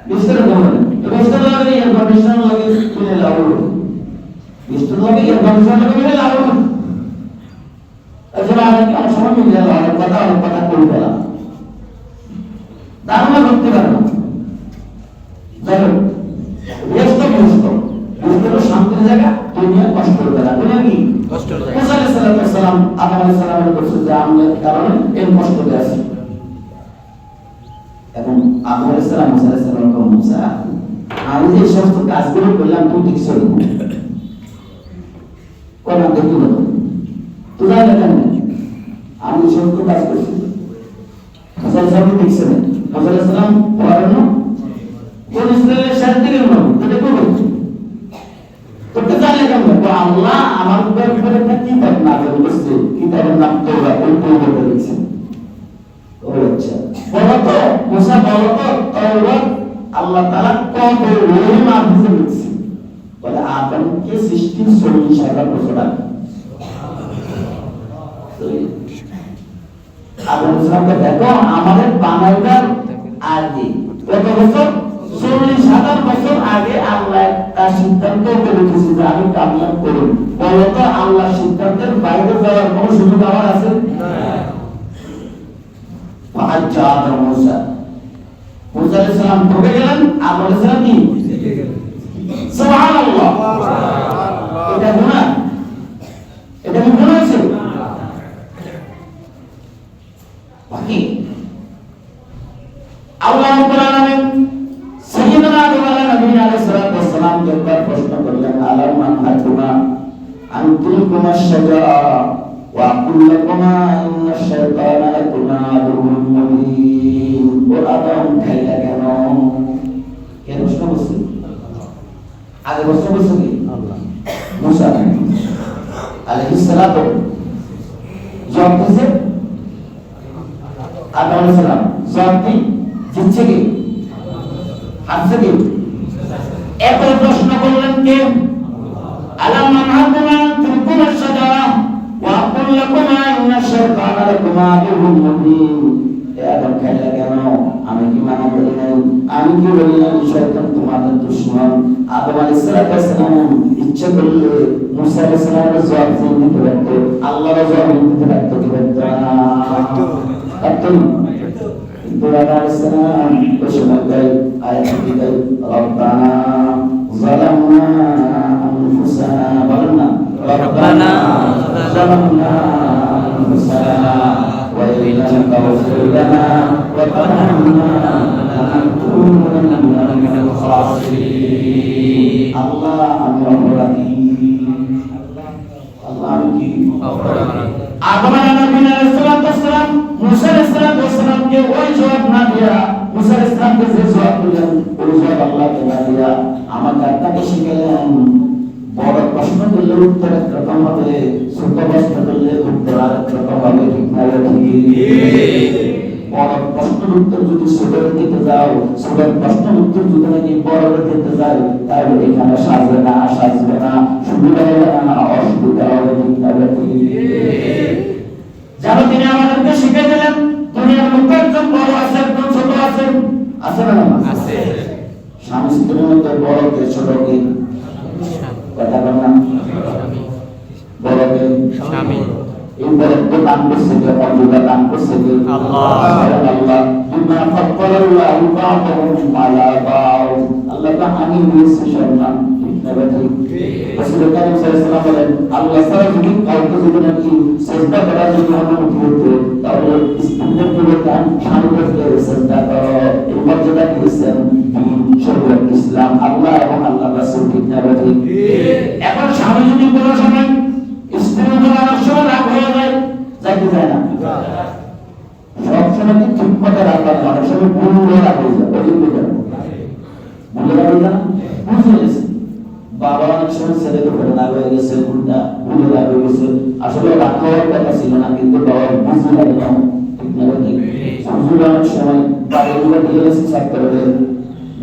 বিস্তারিত বলেন বিস্তারিত লাগে ইনফরমেশন লাগে তুলে লাভ বিস্তারিত লাগে ইনফরমেশন লাগে মিলে লাভ আসলে আমি কি সময় মিলে অনেক কথা কই পেলাম ধারণা করতে পারে না যাই হোক ব্যস্ত শান্তির জায়গা দুনিয়া কষ্ট করবে না দুনিয়া কি কষ্ট জায়গা মুসা আলাইহিস সালাম আদম আলাইহিস সালামের কাছে যে আমাদের কারণে এই কষ্ট দিয়ে আছে এখন আদম আলাইহিস সালাম মুসা আলাইহিস সালামকে মুসা আমি যে সমস্ত কাজগুলো করলাম তুই দেখছো কোন দেখি না তুই জানি না আমি সমস্ত কাজ করছি মুসা আলাইহিস সালাম দেখছে না মুসা আলাইহিস সালাম বলেন না কোন ইসরায়েলের শান্তি কেন তো দেখো তো জানলে কেমন আল্লাহ আমার উপর একটা কিতাব নাযিল করেছে কিতাবের নাম তাওরাত ওই তাওরাত লিখছে ও আচ্ছা বলো তো মুসা বলো তো তাওরাত আল্লাহ তাআলা কত ওই মাহফিজে লিখছে বলে আদমকে সৃষ্টির 40,000 বছর আগে আদম সাহেবকে দেখো আমাদের বানাইবার আগে কত বছর 40,000 বছর আগে আল্লাহ তার সিদ্ধান্ত করেছে যে আমি কামনা করব বলতো আল্লাহ সিদ্ধান্তের বাইরে যাওয়ার কোনো সুযোগ আমার আছে না আচ্ছা মুসা আলাইহিস সালাম ঢুকে গেলেন আদম আলাইহিস সালাম কি সুবহানাল্লাহ এটা গুনাহ এটা কি গুনাহ আছে বাকি আল্লাহ রাব্বুল আলামিন سيدنا نبي عليه الصلاة والسلام جبار प्रश्न करलें आलम अनहाकुमा अंतुलकुमा الشجرة وأقول لكما إن الشيطان لكما عدو مبين और आदम खाइला কেন কে প্রশ্ন করছে আগে প্রশ্ন করছে কি আল্লাহ মুসা আলাইহিস সালাম জবাব দিয়েছে আদম আলাইহিস সালাম জবাব দিচ্ছে কি আজকে একই প্রশ্ন করলেন কে আলাম মানহাকুমা তুকুমা শাজারা ওয়া আকুল লাকুমা ইন্না শাইতানা লাকুমা আদুউম মুবিন এ আদম খাইলা কেন আমি কি মানা বলি নাই আমি কি বলি না শয়তান তোমাদের দুশমন আদম আলাইহিস সালাম ইচ্ছা করলে মুসা আলাইহিস সালামের জবাব দিতে পারতো আল্লাহর জবাব দিতে পারতো কি পারতো ইব্রাহিম আলাইহিস সালাম বলেন আয়াত দিতে রব্বানা যালামনা আনফুসানা বলনা রব্বানা যালামনা আনফুসানা ওয়া ইল্লাম তাগফির লানা ওয়া তারহামনা লানাকুনান্না মিনাল খাসিরিন আল্লাহ আমি অপরাধী আল্লাহ আমি কি অপরাধী আদম আলাইহিস সালাম মুসা আলাইহিস সালাম কে ওই জবাব না দিয়া মুসা আলাইহিস সালাম কে যে জবাব দিলেন ওই জবাব আল্লাহ কে দিয়া আমাকে আপনাকে শিখালেন বড় প্রশ্ন করলে উত্তর একরকম হবে ছোট প্রশ্ন করলে উত্তর আরেকরকম হবে ঠিক না ঠিক বড় প্রশ্নের উত্তর যদি ছোট দিতে যাও ছোট প্রশ্নের উত্তর যদি নাকি বড় দিতে যাও তাহলে এখানে সাজবে না সুবিধা হবে না অসুবিধা হবে ঠিক না ঠিক যারা তিনি আমাদেরকে শিখিয়ে দিলেন দুনিয়ার মধ্যে একজন বড় আছে একজন ছোট আছে আছে না আছে স্বামী স্ত্রীর মধ্যে বড় কে ছোট কে কথা বললাম বড় কে স্বামী এই বড় দান করছে কে অর্জুনা দান করছে কে আল্লাহ আল্লাহ বিমা ফাদ্দালাল্লাহু বা'দাহুম আলা বা'দ আল্লাহ তা আমি দিয়েছি সম্মান ঠিক না ঠিক রাসূল কারীম সাল্লাল্লাহু আলাইহি ওয়াসাল্লাম বলেন আল্লাহ সারা যদি কাউকে যদি নাকি সিজদা করার জন্য অনুমতি হতো তাহলে স্ত্রীদের বলে কান স্বামীদেরকে সিজদা করো এই মর্যাদা দিয়েছেন দ্বীন শরীয়ত ইসলাম আল্লাহ এবং আল্লাহ রাসূল ঠিক না ঠিক এখন স্বামী যদি কোনো সময় স্ত্রীর উপর অনেক সময় রাগ হয়ে যায় যাইতে যায় না সব সময় কি ঠিক মতো রাগ হয় অনেক সময় ভুল রাগ হয়ে যায় ওই জন্য ভুল রাগ হয়ে যায় না বুঝে গেছে বাবা অনেক সময় ছেলেকে ফেলে রাগ হয়ে গেছে ভুলটা ভুলে রাগ হয়ে গেছে আসলে রাগ হওয়ার কথা ছিল না কিন্তু বাবার বুঝে লাগে না ঠিক না ঠিক হুজুর অনেক সময় বাড়িগুলো দিয়ে গেছে চেক করে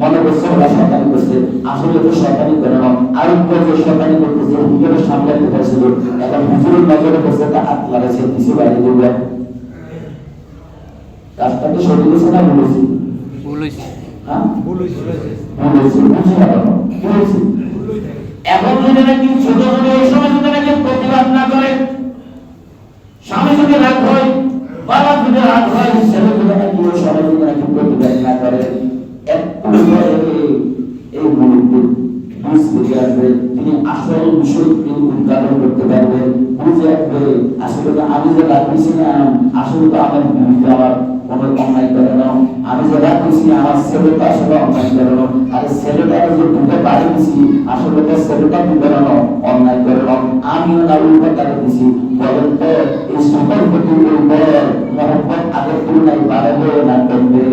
মনে করছে ওরা শয়তানি করছে আসলে তো শয়তানি করে না আর উপরে শয়তানি করতেছে হুজুরের সামনে করতেছিল এখন হুজুরের নজরে বসে তা হাত লাগাইছে কিছু বাইরে দিবেন রাস্তাতে সরে গেছে না বলেছি এখন যদি নাকি ছোট ছোট ওই সময় যদি নাকি প্রতিবাদ না করে, স্বামী যদি রাগ হয়, বাবা যদি রাগ হয়, ছেলে যদি নাকি ওই সময় যদি নাকি প্রতিবাদ না করে, একটু এই মুহূর্তে তিনি আসল বিষয় তিনি উদ্ঘাটন করতে পারবেন, বুঝে আসবে আসলে আমি যে রাগ হয়েছিলাম, আসলে তো আমার বিরুদ্ধে আমার কোনো অন্যায় করে না, আমি যে রাগ হয়েছি আমার ছেলেটা আসলে অন্যায় করে না, আর ছেলেটাকে যে দুটো বাড়ি দিছি আসলে তো ছেলেটা কি করে না, অন্যায় করে না, আমিও না উল্টো তাকে দিছি। বলেন তো এই সকল প্রতি মহব্বত আগের তুলনায় বাড়াবে না কমবে?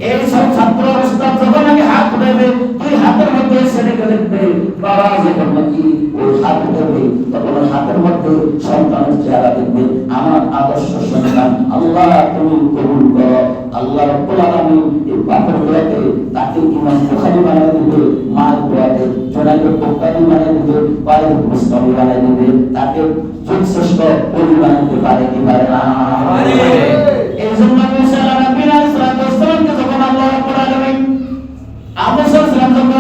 এই সব ছাত্র অবস্থা যখন নাকি হাত উঠাবে, তুই হাতের মধ্যে ছেলেকে দেখবে, বাবা যখন নাকি ওই হাত উঠাবে তখন হাতের মধ্যে সন্তানের চেহারা দেখবে, আমার আদর্শ সন্তান, আল্লাহ তুমি কবুল করো। আল্লাহ রাব্বুল আলামিন এই বাপের দোয়াতে তাকে ইমাম বুখারী বানিয়ে দিবে, মায়ের দোয়াতে জোনাইকে বুখারী বানিয়ে দিবে, পায়ের মুসলিম বানিয়ে দিবে, তাকে যুগশ্রেষ্ঠ কবি বানাতে পারে কি পারে না? এই জন্য মুসা আলাইহিস সালামকে যখন আল্লাহ রাব্বুল আলামিন মুসা যখন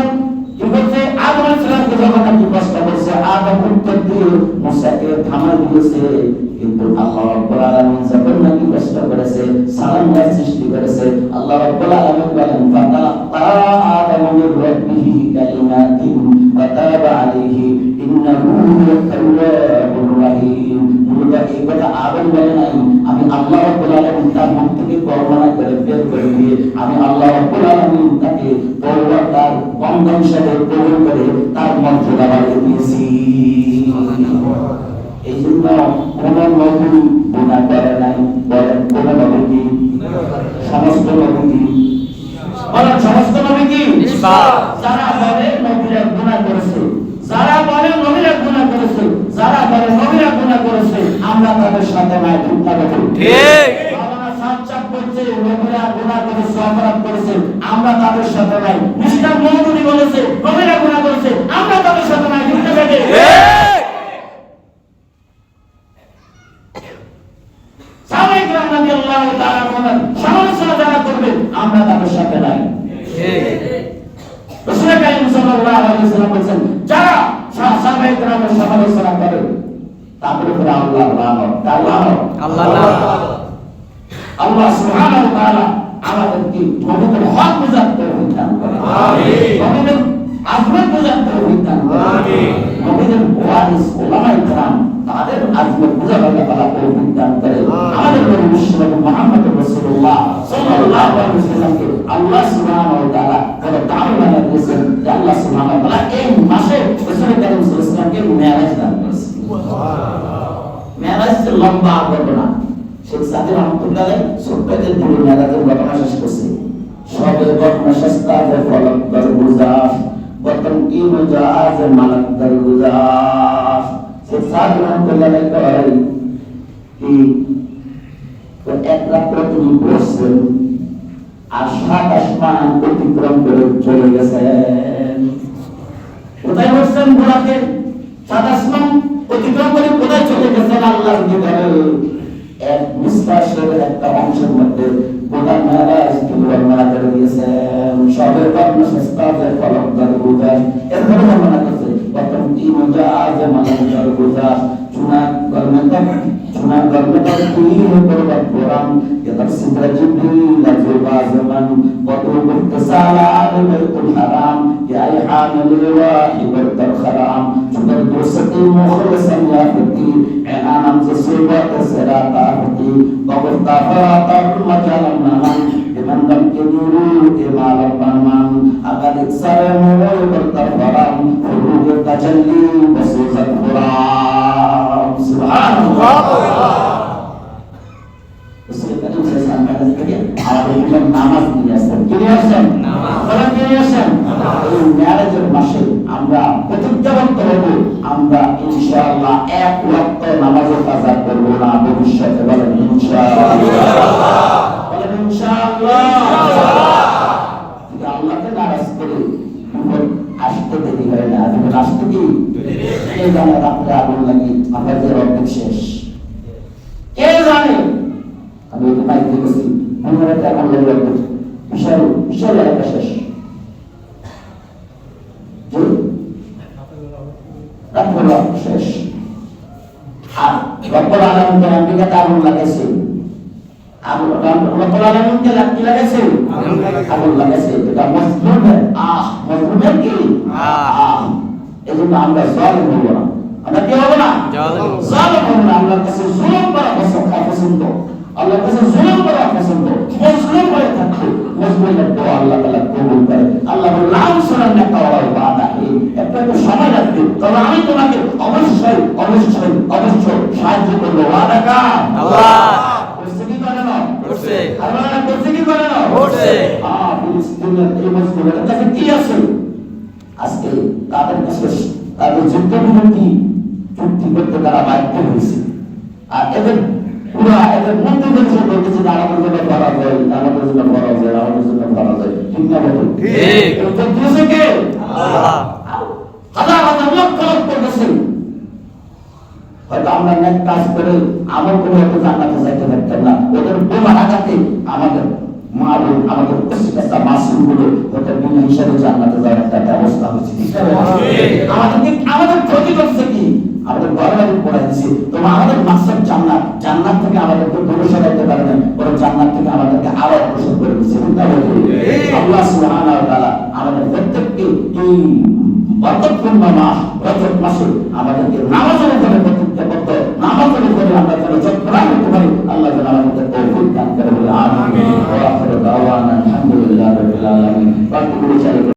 কি বলছে, আদম আলাইহিস সালামকে যখন নাকি প্রশ্ন করছে, আদম উত্তর দিয়ে মুসাকে থামাই দিয়েছে, কিন্তু আল্লাহ রাব্বুল আলামিন যখন নাকি প্রশ্ন করেছে, সালাম দেওয়ার সৃষ্টি করেছে, আল্লাহ রাব্বুল আলামিন বলেন ফাতালাক্কা আদামু মির রাব্বিহি কালিমাতিন ফাতাবা আলাইহি ইন্নাহু হুয়াত তাওয়াবুর রহিম। এই কথা আদম বলে নাই, আমি আল্লাহ রাব্বুল আলামিন তার মুখ থেকে বর্ণনা করে বের করে দিয়ে আমি আল্লাহ রাব্বুল আলামিন তাকে তার বন্ধন হিসেবে কবুল করে তার মর্যাদা বাড়িয়ে দিয়েছি। এই জন্য কোন নবী গুনাহ করে নাই, বলেন কোন নবী কি? সমস্ত নবী কি? বলেন সমস্ত নবী কি? যারা বলে নবীরা গুনাহ করেছে, যারা বলে নবীরা গুনাহ করেছে, যারা বলে নবীরা গুনাহ করেছে, আমরা তাদের সাথে নাই, ঠিক না ঠিক? বাবা সাচ্চাপ বলছে নবীরা গুনাহ করেছে, অপরাধ করেছে, আমরা তাদের সাথে নাই। মিস্টার মওদুদি বলেছে নবীরা গুনাহ করেছে, আমরা তাদের সাথে নাই, ঠিক না ঠিক? সাহাবায়ে কেরাম রাদিয়াল্লাহু তাআলা বলেন সমালোচনা যারা করবে আমরা তাদের সাথে নাই। রাসূল কারীম সাল্লাল্লাহু আলাইহি ওয়াসাল্লাম বলেন যারা সাহাবায়ে কেরামের সমালোচনা করে তাদের উপরে আল্লাহর লানত, আল্লাহ সুবহানাহু ওয়া তাআলা আমাদেরকে নবীদের হক বুঝার তৌফিক দান করেন। আমিন। নবীদের আজমত বুঝার তৌফিক দান করেন। আমিন। নবীদের ওয়ারিস উলামায়ে কেরাম তাদের আজমত বুঝার আল্লাহ তৌফিক দান করেন। আমাদের নবী বিশ্বনবী মুহাম্মদ রাসূলুল্লাহ সাল্লাল্লাহু আলাইহি ওয়াসাল্লামকে আল্লাহ সুবহানাহু ওয়া তাআলা বড় দাওয়াত দিয়েছেন যে আল্লাহ সুবহানাহু ওয়া তাআলা এই মাসে রাসূল কারীম সাল্লাল্লাহু আলাইহি ওয়াসাল্লামকে মেরাজ দান করেছেন। সুবহানাল্লাহ। মেরাজ লম্বা ঘটনা, শেখ সাদি রহমাতুল্লাহ ছোট্টদের পুরো মেরাজের ঘটনা শেষ করছে। সবে ঘটনা শেষ কাজে ফলক দরগুজার বর্তমান কি মজাজ মালাক দরগুজার। শেখ সাদি রহমাতুল্লাহ কয় কি এক রাত্র তিনি বসছেন আর সাত আসমান অতিক্রম করে চলে গেছেন। কোথায় বসছেন? গোলাতে সাত আসমান অতিক্রম করে কোথায় চলে গেছেন? আল্লাহর দিদারে। এক নিঃশ্বাসের একটা অংশের মধ্যে গোটা মেরাজ তিনি বর্ণনা করে দিয়েছেন। সবের ঘটনা শেষ কাজে ফলক দরগুজার এরপরে বর্ণনা করছে বর্তমান কি মজাজ মালাক দরগুজার চুনা গর্মে तीन पर्वत पुरम यदर सिद्र जिब्रील जुबा जमन वतुब इत्तिसाल बैतुल हराम या हामिल वाही बरतर खराम जुदर दुसती मुखलसन या फती एनाम जसुबत सराता फती वगफ्ता फरातर मजलम नमन बिमन दम के नूरू इमाल परमान अगर इक्सर मोय बरतर फराम फरूग तजल्ली बसुजत फराम सुभान अल्लाह। আমাদের নামাজ নিয়ে আসেন, কি নিয়ে আসেন? নামাজ নিয়ে আসেন। এই মেরাজের মাসে আমরা প্রতিজ্ঞাবদ্ধ হব, আমরা ইনশাআল্লাহ এক ওয়াক্ত নামাজের কাজা করব না ভবিষ্যতে। বলেন ইনশাআল্লাহ, বলেন ইনশাআল্লাহ। আল্লাহকে নারাজ করে বিপদ আসতে দেরি হয় না, বিপদ আসতে কি কে জানে? রাত্রে আগুন লাগি আমাদের অর্ধেক শেষ, কে জানে? আমি তো মাইক দেখেছি 15 টাকা লাগবে বিশাল বিশাল এলাকা শেষ। শেষ। আর রব্বুল আলামিন আমেরিকাতে আগুন লাগাইছে, রব্বুল আলামিন কি লাগাইছে? আগুন লাগাইছে। এটা মজলুমের মজলুমের কি এজন্য আমরা জালিম হব না। আমরা কি হব না? জালিম হব না। আল্লাহর কাছে জুলুম করা পছন্দ, আল্লাহর কাছে জুলুম করা পছন্দ। মজলুম হয়ে থাকলে মজলুমের দোয়া আল্লাহ তাআলা কবুল করে। আল্লাহ বলেন লা উসরান্না কাওয়াল বাদাহি, একটু সময় লাগবে, তবে আমি তোমাকে অবশ্যই অবশ্যই অবশ্যই সাহায্য করব। ওয়াদাকা আল্লাহ করছে কি করে না? করছে। আল্লাহ করছে কি করে না? করছে। ফিলিস্তিনের এই মজলুমের কাছে কি আছে? আজকে তাদের কাছে তাদের যুদ্ধবিরতি চুক্তি করতে তারা বাধ্য হয়েছে। আর এদের পুরা এদের মন্ত্রীদের সে বলতেছে যে আমাদের জন্য করা যায়, আমাদের জন্য করা যায়, আমাদের জন্য করা যায়। ঠিক না বলুন? ঠিক। দিয়েছে কে? আল্লাহ। হাজার হাজার লক্ষ লক্ষ করতেছেন। হয়তো আমরা নেক কাজ করে আমল করে হয়তো জান্নাতে যাইতে পারতাম না। ওদের বোমা আঘাতে আমাদের মা বোন আমাদের প্রত্যেকটা মাসুম গুলো হয়তো বিনা হিসাবে জান্নাতে যাওয়ার একটা ব্যবস্থা হয়েছে। ঠিক আছে? আমাদের ক্ষতি করছে কি? আমাদের গর্বাদি পড়াই দিচ্ছে। তোমার আমাদের মাকসাদ জান্নাত, জান্নাত থেকে আমাদেরকে দূরে সরাইতে পারে না, বরং জান্নাত থেকে আমাদেরকে আরো অগ্রসর করে দিচ্ছে। আল্লাহ সুবহানাহু ওয়া তাআলা আমাদের প্রত্যেককে এই বরকতপূর্ণ মাস রজব মাসে আমাদেরকে নামাজের উপরে প্রতিজ্ঞা করতে, নামাজের উপরে আমরা যেন চক্রান্ত করতে পারি। আল্লাহ যেন আমাদেরকে তৌফিক দান করে বলে আমিন। ওয়া আখিরু দাওয়ানা আলহামদুলিল্লাহি রাব্বিল আলামিন।